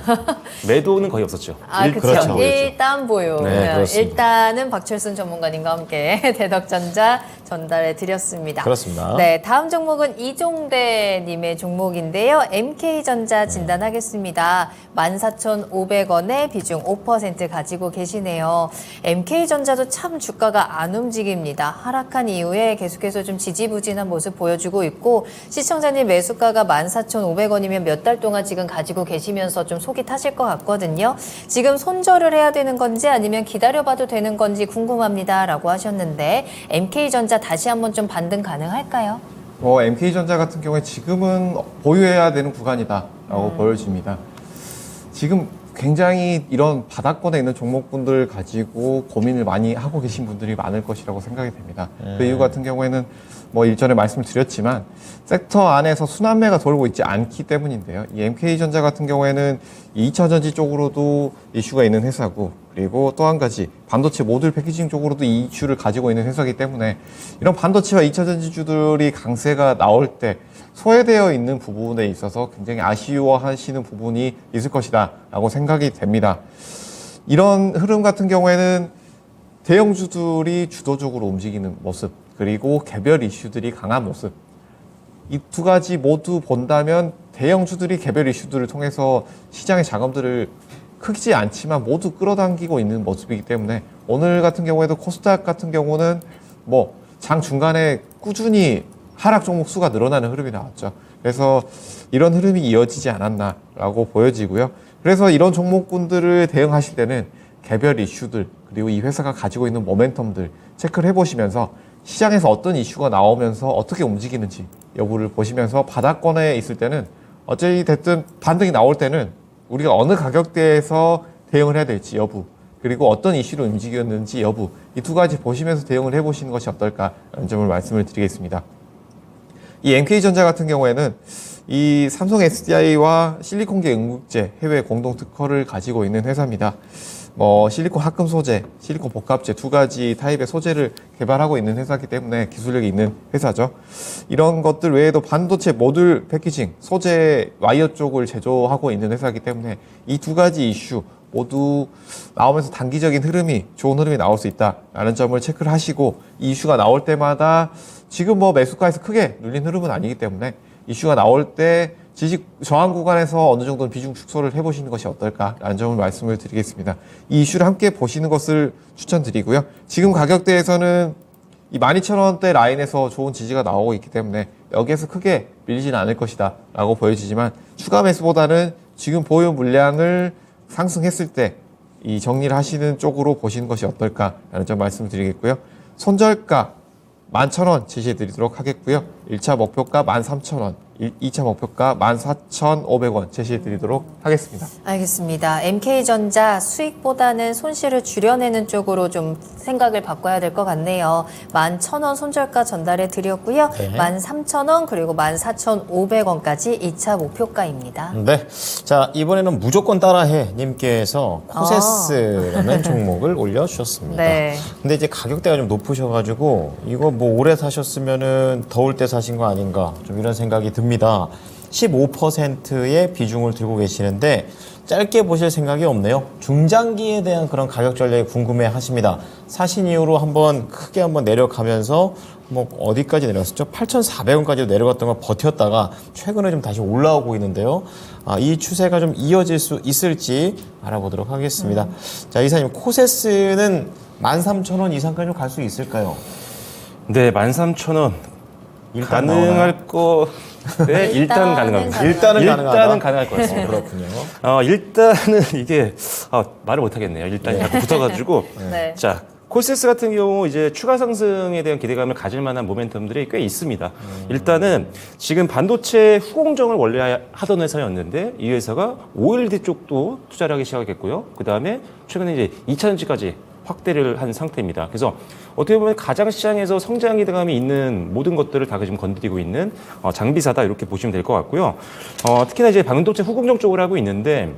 S4: 매도는 거의 없었죠.
S1: 그렇죠.
S2: 그렇죠.
S1: 일단 보유.
S2: 네, 그렇습니다.
S1: 일단은 박철순 전문가님과 함께 대덕전자 전달해 드렸습니다.
S2: 그렇습니다.
S1: 네, 다음 종목은 이종대님의 종목인데요. MK전자 진단하겠습니다. 14,500원에 비중 5% 가지고 계시네요. MK전자도 참 주가가 안 움직입니다. 하락한 이후에 계속해서 좀 지지부진한 모습 보여주고 있고 시청자님 매수가가 14,500원이면 몇 달 동안 지금 가지고 계시면서 좀 속이 타실 것 같거든요. 지금 손절을 해야 되는 건지 아니면 기다려봐도 되는 건지 궁금합니다. 라고 하셨는데 MK전자 다시 한번 좀 반등 가능할까요?
S3: MK전자 같은 경우에 지금은 보유해야 되는 구간이다라고 보여집니다. 지금 굉장히 이런 바닥권에 있는 종목분들 가지고 고민을 많이 하고 계신 분들이 많을 것이라고 생각이 됩니다. 그 이유 같은 경우에는 뭐 일전에 말씀을 드렸지만 섹터 안에서 순환매가 돌고 있지 않기 때문인데요. 이 MK전자 같은 경우에는 2차 전지 쪽으로도 이슈가 있는 회사고 그리고 또 한 가지 반도체 모듈 패키징 쪽으로도 이 이슈를 가지고 있는 회사이기 때문에 이런 반도체와 2차 전지주들이 강세가 나올 때 소외되어 있는 부분에 있어서 굉장히 아쉬워하시는 부분이 있을 것이다 라고 생각이 됩니다. 이런 흐름 같은 경우에는 대형주들이 주도적으로 움직이는 모습 그리고 개별 이슈들이 강한 모습 이 두 가지 모두 본다면 대형주들이 개별 이슈들을 통해서 시장의 자금들을 크지 않지만 모두 끌어당기고 있는 모습이기 때문에 오늘 같은 경우에도 코스닥 같은 경우는 뭐 장 중간에 꾸준히 하락 종목 수가 늘어나는 흐름이 나왔죠. 그래서 이런 흐름이 이어지지 않았나라고 보여지고요. 그래서 이런 종목군들을 대응하실 때는 개별 이슈들 그리고 이 회사가 가지고 있는 모멘텀들 체크를 해보시면서 시장에서 어떤 이슈가 나오면서 어떻게 움직이는지 여부를 보시면서 바닥권에 있을 때는 어찌 됐든 반등이 나올 때는 우리가 어느 가격대에서 대응을 해야 될지 여부 그리고 어떤 이슈로 움직였는지 여부 이 두 가지 보시면서 대응을 해보시는 것이 어떨까라는 점을 말씀을 드리겠습니다. 이 MK전자 같은 경우에는 이 삼성 SDI와 실리콘계 응급제 해외 공동 특허를 가지고 있는 회사입니다. 실리콘 합금 소재, 실리콘 복합재 두 가지 타입의 소재를 개발하고 있는 회사이기 때문에 기술력이 있는 회사죠. 이런 것들 외에도 반도체 모듈 패키징, 소재 와이어 쪽을 제조하고 있는 회사이기 때문에 이 두 가지 이슈 모두 나오면서 단기적인 흐름이 좋은 흐름이 나올 수 있다라는 점을 체크를 하시고 이 이슈가 나올 때마다 지금 매수가에서 크게 눌린 흐름은 아니기 때문에 이슈가 나올 때 지식 저항 구간에서 어느 정도 비중 축소를 해보시는 것이 어떨까라는 점을 말씀을 드리겠습니다. 이 이슈를 함께 보시는 것을 추천드리고요. 지금 가격대에서는 이 12,000원대 라인에서 좋은 지지가 나오고 있기 때문에 여기에서 크게 밀리지는 않을 것이다 라고 보여지지만 추가 매수보다는 지금 보유 물량을 상승했을 때 이 정리를 하시는 쪽으로 보시는 것이 어떨까라는 점 말씀을 드리겠고요. 손절가 11,000원 제시해 드리도록 하겠고요. 1차 목표가 13,000원, 2차 목표가 14,500원 제시해 드리도록 하겠습니다.
S1: 알겠습니다. MK전자 수익보다는 손실을 줄여내는 쪽으로 좀 생각을 바꿔야 될 것 같네요. 11,000원 손절가 전달해 드렸고요.
S2: 네.
S1: 13,000원 그리고 14,500원까지 2차 목표가입니다.
S2: 네. 자, 이번에는 무조건 따라해 님께서 코세스라는 종목을 올려주셨습니다.
S1: 네.
S2: 근데 이제 가격대가 좀 높으셔가지고 이거 오래 사셨으면은 더울 때 사신 거 아닌가 좀 이런 생각이 듭니다. 15%의 비중을 들고 계시는데 짧게 보실 생각이 없네요. 중장기에 대한 그런 가격 전략이 궁금해 하십니다. 사신 이후로 크게 한번 내려가면서 어디까지 내려갔었죠? 8,400원까지 내려갔던 걸 버텼다가 최근에 좀 다시 올라오고 있는데요. 이 추세가 좀 이어질 수 있을지 알아보도록 하겠습니다. 자, 이사님, 코세스는 13,000원 이상까지 갈 수 있을까요?
S4: 네, 13,000원
S2: 일단
S4: 가능할 거. 네, 일단 가능합니다.
S2: 일단은 가능하다.
S4: 일단은 가능할 것 같습니다.
S2: 그렇군요.
S4: 일단은 이게 말을 못 하겠네요. 일단 자꾸 붙어가지고.
S1: 네.
S4: 자, 코세스 같은 경우 이제 추가 상승에 대한 기대감을 가질 만한 모멘텀들이 꽤 있습니다. 일단은 지금 반도체 후공정을 원래 하던 회사였는데 이 회사가 OLED 쪽도 투자를 하기 시작했고요. 그 다음에 최근에 이제 2차전지까지 확대를 한 상태입니다. 그래서 어떻게 보면 가장 시장에서 성장 기대감이 있는 모든 것들을 다 지금 건드리고 있는 장비사다 이렇게 보시면 될 것 같고요. 특히나 이제 반도체 후공정 쪽을 하고 있는데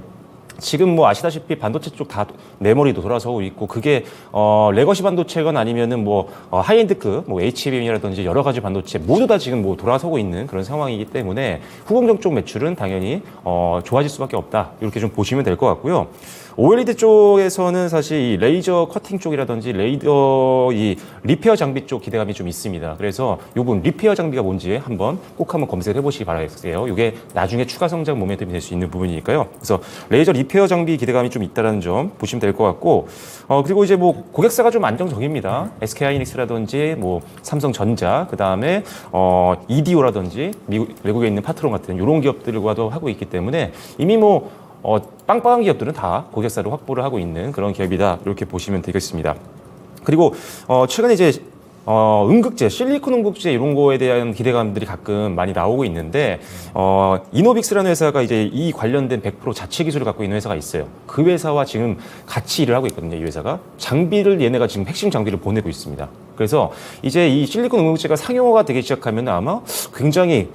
S4: 지금 아시다시피 반도체 쪽 다 메모리도 돌아서고 있고 그게 레거시 반도체건 아니면은 하이엔드급 HBM이라든지 여러 가지 반도체 모두 다 지금 돌아서고 있는 그런 상황이기 때문에 후공정 쪽 매출은 당연히 좋아질 수밖에 없다 이렇게 좀 보시면 될 것 같고요. OLED 쪽에서는 사실 이 레이저 커팅 쪽이라든지 이 리페어 장비 쪽 기대감이 좀 있습니다. 그래서 이 부분 리페어 장비가 뭔지 한번 검색을 해보시기 바라겠어요. 이게 나중에 추가 성장 모멘텀이 될 수 있는 부분이니까요. 그래서 레이저 리페어 장비 기대감이 좀 있다는 점 보시면 될 것 같고 그리고 이제 고객사가 좀 안정적입니다. SK하이닉스라든지 삼성전자 그 다음에 EDO라든지 외국에 있는 파트론 같은 이런 기업들과도 하고 있기 때문에 이미 빵빵한 기업들은 다 고객사를 확보를 하고 있는 그런 기업이다 이렇게 보시면 되겠습니다. 그리고 최근에 이제 음극재, 실리콘 음극재 이런 거에 대한 기대감들이 가끔 많이 나오고 있는데 이노빅스라는 회사가 이제 이 관련된 100% 자체 기술을 갖고 있는 회사가 있어요. 그 회사와 지금 같이 일을 하고 있거든요. 이 회사가 장비를 얘네가 지금 핵심 장비를 보내고 있습니다. 그래서 이제 이 실리콘 음극재가 상용화가 되기 시작하면 아마 굉장히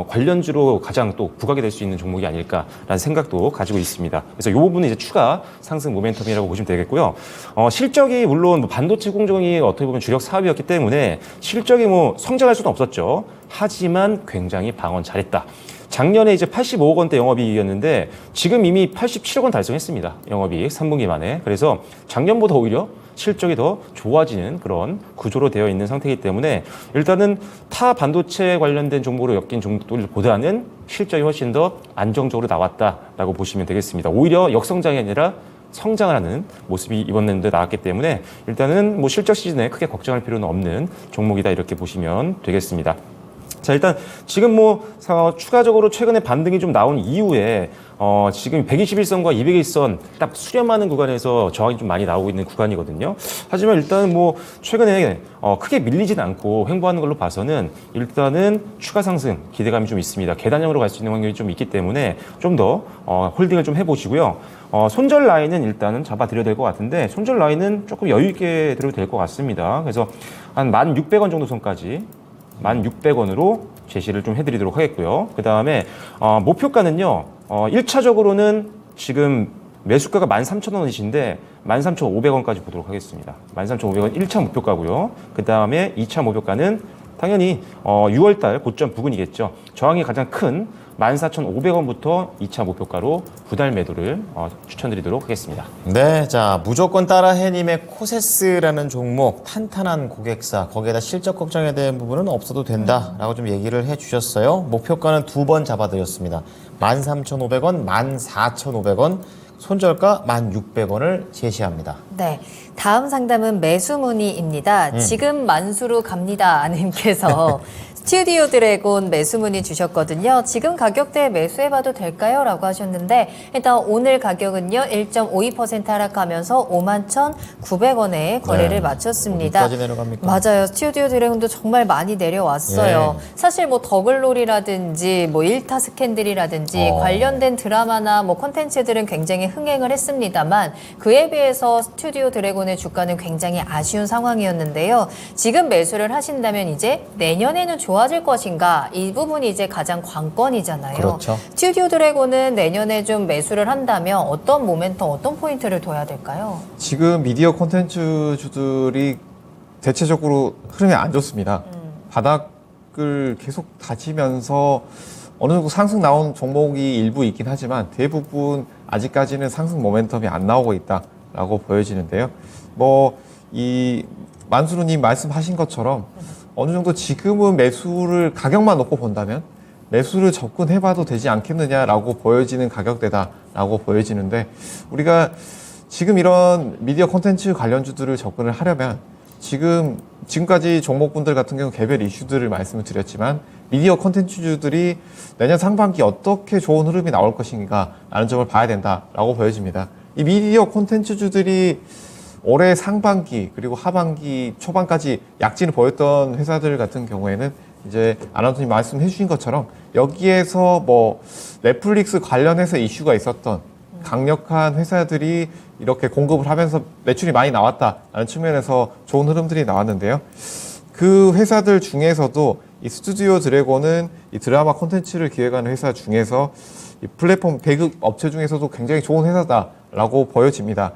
S4: 관련주로 가장 또 부각이 될 수 있는 종목이 아닐까라는 생각도 가지고 있습니다. 그래서 이 부분은 이제 추가 상승 모멘텀이라고 보시면 되겠고요. 실적이 물론 반도체 공정이 어떻게 보면 주력 사업이었기 때문에 실적이 성장할 수는 없었죠. 하지만 굉장히 방언 잘했다. 작년에 이제 85억 원대 영업이익이었는데 지금 이미 87억 원 달성했습니다. 영업이익 3분기 만에. 그래서 작년보다 오히려 실적이 더 좋아지는 그런 구조로 되어 있는 상태이기 때문에 일단은 타 반도체 관련된 종목으로 엮인 종목들보다는 실적이 훨씬 더 안정적으로 나왔다라고 보시면 되겠습니다. 오히려 역성장이 아니라 성장을 하는 모습이 이번年도에 나왔기 때문에 일단은 실적 시즌에 크게 걱정할 필요는 없는 종목이다 이렇게 보시면 되겠습니다. 자, 일단 지금 추가적으로 최근에 반등이 좀 나온 이후에 지금 121선과 201선 딱 수렴하는 구간에서 저항이 좀 많이 나오고 있는 구간이거든요. 하지만 일단은 최근에 크게 밀리진 않고 횡보하는 걸로 봐서는 일단은 추가 상승 기대감이 좀 있습니다. 계단형으로 갈 수 있는 확률이 좀 있기 때문에 좀 더 홀딩을 좀 해보시고요. 손절 라인은 일단은 잡아드려야 될 것 같은데 손절 라인은 조금 여유 있게 들어도 될 것 같습니다. 그래서 한 1,600원 정도 선까지 1,600원으로 제시를 좀 해드리도록 하겠고요. 그 다음에 목표가는요. 1차적으로는 지금 매수가가 13,000원이신데 13,500원까지 보도록 하겠습니다. 13,500원 1차 목표가고요. 그 다음에 2차 목표가는 당연히 6월달 고점 부근이겠죠. 저항이 가장 큰 14,500원부터 2차 목표가로 9달 매도를 추천드리도록 하겠습니다.
S2: 네, 자 무조건 따라 해님의 코세스라는 종목 탄탄한 고객사 거기에다 실적 걱정에 대한 부분은 없어도 된다라고 좀 얘기를 해주셨어요. 목표가는 2번 잡아드렸습니다. 13,500원, 14,500원, 손절가 1,600원을 제시합니다.
S1: 네, 다음 상담은 매수 문의입니다. 지금 만수로 갑니다 님께서 스튜디오 드래곤 매수 문의 주셨거든요. 지금 가격대에 매수해봐도 될까요? 라고 하셨는데 일단 오늘 가격은요 1.52% 하락하면서 51,900원에 거래를 마쳤습니다.
S2: 어디까지 내려갑니까?
S1: 맞아요. 스튜디오 드래곤도 정말 많이 내려왔어요.
S2: 예.
S1: 사실 더글로리라든지 일타 스캔들이라든지 관련된 드라마나 콘텐츠들은 굉장히 흥행을 했습니다만 그에 비해서 스튜디오 드래곤의 주가는 굉장히 아쉬운 상황이었는데요. 지금 매수를 하신다면 이제 내년에는 좋아질 것인가? 이 부분이 이제 가장 관건이잖아요.
S2: 그렇죠.
S1: 스튜디오 드래곤은 내년에 좀 매수를 한다면 어떤 모멘텀, 어떤 포인트를 둬야 될까요?
S3: 지금 미디어 콘텐츠주들이 대체적으로 흐름이 안 좋습니다. 바닥을 계속 다지면서 어느 정도 상승 나온 종목이 일부 있긴 하지만 대부분 아직까지는 상승 모멘텀이 안 나오고 있다라고 보여지는데요. 이 만수르님 말씀하신 것처럼 어느 정도 지금은 매수를 가격만 놓고 본다면 매수를 접근해봐도 되지 않겠느냐라고 보여지는 가격대다라고 보여지는데 우리가 지금 이런 미디어 콘텐츠 관련주들을 접근을 하려면 지금까지 종목분들 같은 경우 개별 이슈들을 말씀을 드렸지만 미디어 콘텐츠주들이 내년 상반기 어떻게 좋은 흐름이 나올 것인가라는 점을 봐야 된다라고 보여집니다. 이 미디어 콘텐츠주들이 올해 상반기 그리고 하반기 초반까지 약진을 보였던 회사들 같은 경우에는 이제 아나운서님 말씀해 주신 것처럼 여기에서 넷플릭스 관련해서 이슈가 있었던 강력한 회사들이 이렇게 공급을 하면서 매출이 많이 나왔다라는 측면에서 좋은 흐름들이 나왔는데요. 그 회사들 중에서도 이 스튜디오 드래곤은 이 드라마 콘텐츠를 기획하는 회사 중에서 이 플랫폼 배급 업체 중에서도 굉장히 좋은 회사다라고 보여집니다.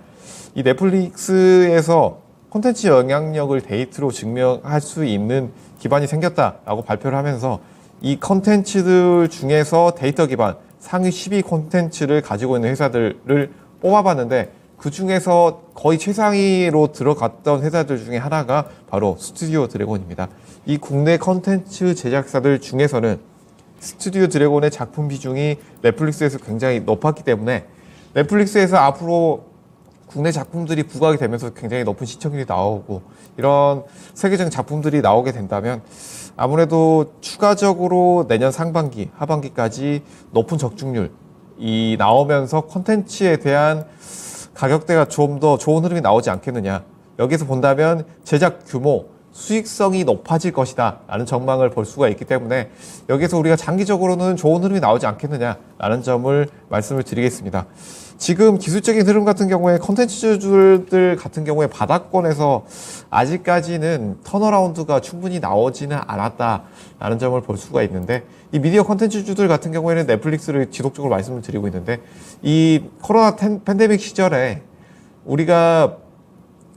S3: 이 넷플릭스에서 콘텐츠 영향력을 데이터로 증명할 수 있는 기반이 생겼다라고 발표를 하면서 이 콘텐츠들 중에서 데이터 기반 상위 10위 콘텐츠를 가지고 있는 회사들을 뽑아봤는데 그 중에서 거의 최상위로 들어갔던 회사들 중에 하나가 바로 스튜디오 드래곤입니다. 이 국내 콘텐츠 제작사들 중에서는 스튜디오 드래곤의 작품 비중이 넷플릭스에서 굉장히 높았기 때문에 넷플릭스에서 앞으로 국내 작품들이 부각이 되면서 굉장히 높은 시청률이 나오고 이런 세계적인 작품들이 나오게 된다면 아무래도 추가적으로 내년 상반기, 하반기까지 높은 적중률이 나오면서 콘텐츠에 대한 가격대가 좀 더 좋은 흐름이 나오지 않겠느냐. 여기서 본다면 제작 규모, 수익성이 높아질 것이다 라는 전망을 볼 수가 있기 때문에 여기서 우리가 장기적으로는 좋은 흐름이 나오지 않겠느냐 라는 점을 말씀을 드리겠습니다. 지금 기술적인 흐름 같은 경우에 콘텐츠주들 같은 경우에 바닥권에서 아직까지는 턴어라운드가 충분히 나오지는 않았다라는 점을 볼 수가 있는데 이 미디어 콘텐츠주들 같은 경우에는 넷플릭스를 지속적으로 말씀을 드리고 있는데 이 코로나 팬데믹 시절에 우리가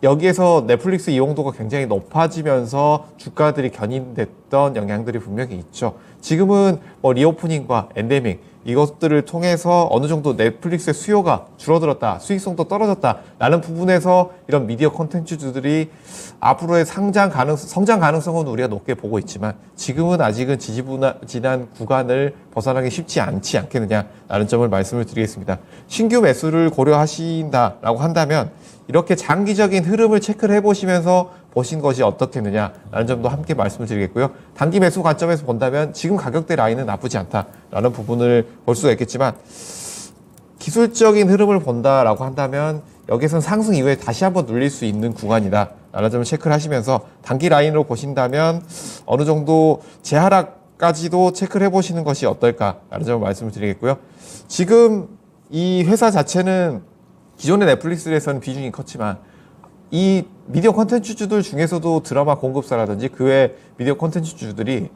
S3: 여기에서 넷플릭스 이용도가 굉장히 높아지면서 주가들이 견인됐던 영향들이 분명히 있죠. 지금은 리오프닝과 엔데믹 이것들을 통해서 어느 정도 넷플릭스의 수요가 줄어들었다, 수익성도 떨어졌다 라는 부분에서 이런 미디어 콘텐츠주들이 앞으로의 성장 가능성은 우리가 높게 보고 있지만 지금은 아직은 지지부진한 구간을 벗어나기 쉽지 않지 않겠느냐라는 점을 말씀을 드리겠습니다. 신규 매수를 고려하신다라고 한다면 이렇게 장기적인 흐름을 체크를 해보시면서 보신 것이 어떻겠느냐라는 점도 함께 말씀을 드리겠고요. 단기 매수 관점에서 본다면 지금 가격대 라인은 나쁘지 않다라는 부분을 볼 수가 있겠지만 기술적인 흐름을 본다라고 한다면 여기서는 상승 이후에 다시 한번 눌릴 수 있는 구간이다 라는 점을 체크를 하시면서 단기 라인으로 보신다면 어느 정도 재하락까지도 체크를 해보시는 것이 어떨까라는 점을 말씀을 드리겠고요. 지금 이 회사 자체는 기존의 넷플릭스에서는 비중이 컸지만 이 미디어 콘텐츠주들 중에서도 드라마 공급사라든지 그 외 미디어 콘텐츠주들이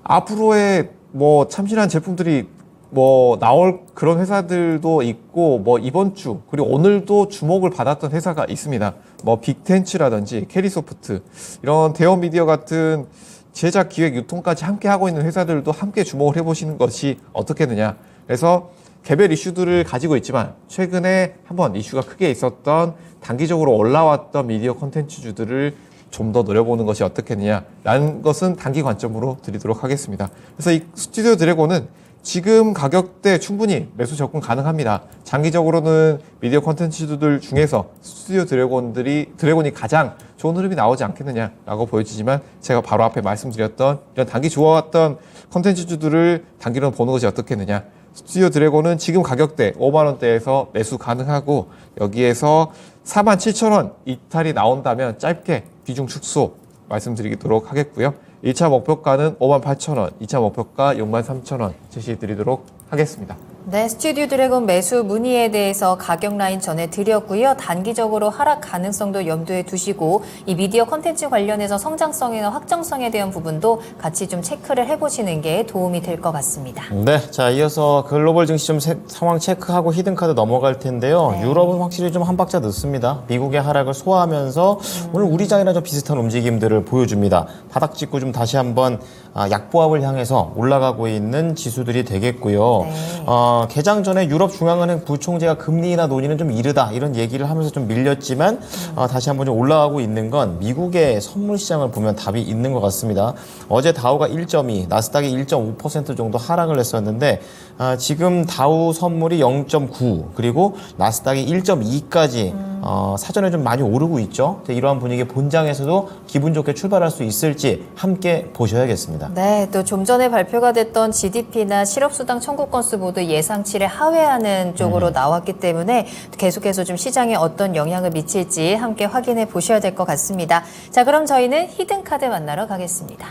S3: 앞으로의 뭐 참신한 제품들이 뭐 나올 그런 회사들도 있고 뭐 이번 주 그리고 오늘도 주목을 받았던 회사가 있습니다. 뭐 빅텐츠라든지 캐리소프트 이런 대형 미디어 같은 제작, 기획, 유통까지 함께 하고 있는 회사들도 함께 주목을 해보시는 것이 어떻겠느냐. 그래서 개별 이슈들을 가지고 있지만 최근에 한번 이슈가 크게 있었던 단기적으로 올라왔던 미디어 콘텐츠주들을 좀 더 노려보는 것이 어떻겠느냐라는 것은 단기 관점으로 드리도록 하겠습니다. 그래서 이 스튜디오 드래곤은 지금 가격대 충분히 매수 접근 가능합니다. 장기적으로는 미디어 콘텐츠들 중에서 스튜디오 드래곤이 가장 좋은 흐름이 나오지 않겠느냐라고 보여지지만 제가 바로 앞에 말씀드렸던 이런 단기 좋아왔던 콘텐츠주들을 단기로 보는 것이 어떻겠느냐. 스튜디오 드래곤은 지금 가격대 5만 원대에서 매수 가능하고 여기에서 47,000원 이탈이 나온다면 짧게 비중 축소 말씀드리도록 하겠고요. 1차 목표가는 58,000원, 2차 목표가 63,000원 제시해드리도록 하겠습니다.
S1: 네, 스튜디오 드래곤 매수 문의에 대해서 가격 라인 전해드렸고요. 단기적으로 하락 가능성도 염두에 두시고 이 미디어 콘텐츠 관련해서 성장성이나 확정성에 대한 부분도 같이 좀 체크를 해보시는 게 도움이 될 것 같습니다.
S2: 네, 자 이어서 글로벌 증시 좀 상황 체크하고 히든카드 넘어갈 텐데요.
S1: 네.
S2: 유럽은 확실히 좀 한 박자 늦습니다. 미국의 하락을 소화하면서 오늘 우리 장이랑 좀 비슷한 움직임들을 보여줍니다. 바닥 짚고 좀 다시 한번 약보합을 향해서 올라가고 있는 지수들이 되겠고요.
S1: 네.
S2: 개장 전에 유럽 중앙은행 부총재가 금리 인하 논의는 좀 이르다 이런 얘기를 하면서 좀 밀렸지만 다시 한번 좀 올라가고 있는 건 미국의 선물 시장을 보면 답이 있는 것 같습니다. 어제 다우가 1.2, 나스닥이 1.5% 정도 하락을 했었는데 지금 다우 선물이 0.9 그리고 나스닥이 1.2까지 사전에 좀 많이 오르고 있죠. 이러한 분위기 본장에서도 기분 좋게 출발할 수 있을지 함께 보셔야겠습니다.
S1: 네, 또 좀 전에 발표가 됐던 GDP나 실업수당 청구 건수 모두 예상치를 하회하는 쪽으로 나왔기 때문에 계속해서 좀 시장에 어떤 영향을 미칠지 함께 확인해 보셔야 될 것 같습니다. 자, 그럼 저희는 히든카드 만나러 가겠습니다.